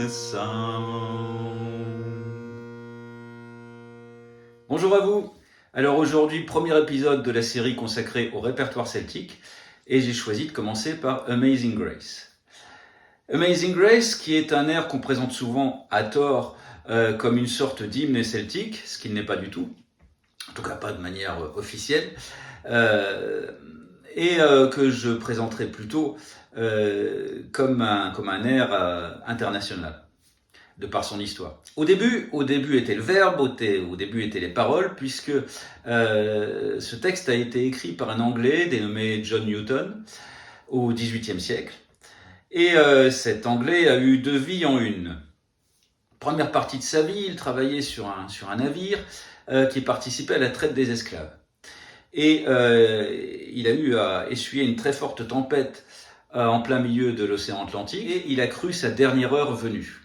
the sound. Bonjour à vous. Alors aujourd'hui, premier épisode de la série consacrée au répertoire celtique, et j'ai choisi de commencer par Amazing Grace. Amazing Grace, qui est un air qu'on présente souvent à tort comme une sorte d'hymne celtique, ce qui n'est pas du tout, en tout cas pas de manière officielle, et que je présenterai plutôt comme un air international, de par son histoire. Au début était le verbe, au début étaient les paroles, puisque ce texte a été écrit par un Anglais dénommé John Newton au XVIIIe siècle. Et cet Anglais a eu deux vies en une. Première partie de sa vie, il travaillait sur un navire qui participait à la traite des esclaves. Et il a eu à essuyer une très forte tempête en plein milieu de l'océan Atlantique, et il a cru sa dernière heure venue.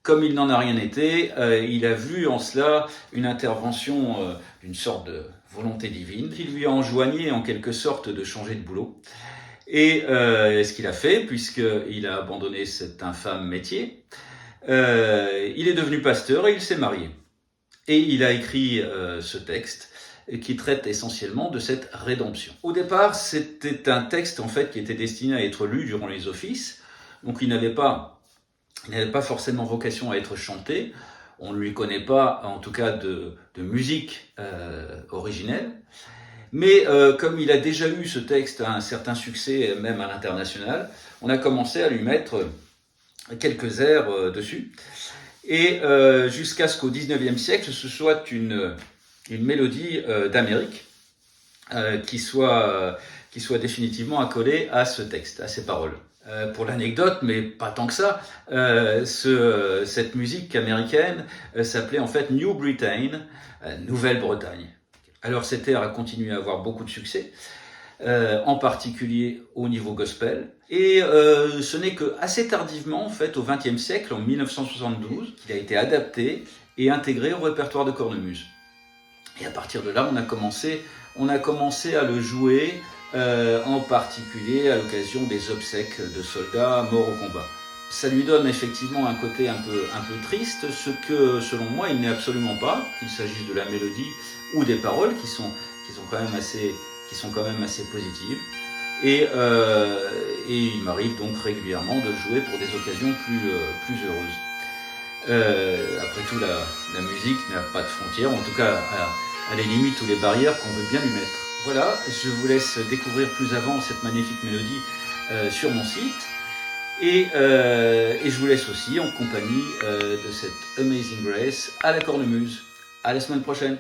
Comme il n'en a rien été, il a vu en cela une intervention d'une sorte de volonté divine qui lui a enjoigné en quelque sorte de changer de boulot. Et ce qu'il a fait, puisqu'il a abandonné cet infâme métier, il est devenu pasteur et il s'est marié. Et il a écrit ce texte qui traite essentiellement de cette rédemption. Au départ, c'était un texte en fait qui était destiné à être lu durant les offices, donc il n'avait pas forcément vocation à être chanté. On ne lui connaît pas, en tout cas, de musique originelle. Mais comme il a déjà eu ce texte un certain succès, même à l'international, on a commencé à lui mettre quelques airs dessus. Et jusqu'à ce qu'au XIXe siècle, ce soit une mélodie d'Amérique qui soit définitivement accolée à ce texte, à ces paroles. Pour l'anecdote, mais pas tant que ça, cette musique américaine s'appelait en fait New Britain, Nouvelle-Bretagne. Alors cet air a continué à avoir beaucoup de succès, en particulier au niveau gospel, et ce n'est que assez tardivement, en fait, au XXe siècle, en 1972, qu'il a été adapté et intégré au répertoire de cornemuse. Et à partir de là, on a commencé à le jouer, en particulier à l'occasion des obsèques de soldats morts au combat. Ça lui donne effectivement un côté un peu triste, ce que, selon moi, il n'est absolument pas, qu'il s'agisse de la mélodie ou des paroles qui sont quand même assez positives. Et il m'arrive donc régulièrement de le jouer pour des occasions plus heureuses. Après tout, la musique n'a pas de frontières, en tout cas, elle les limites ou les barrières qu'on veut bien lui mettre. Voilà, je vous laisse découvrir plus avant cette magnifique mélodie sur mon site. Et je vous laisse aussi en compagnie de cette Amazing Grace à la cornemuse. À la semaine prochaine.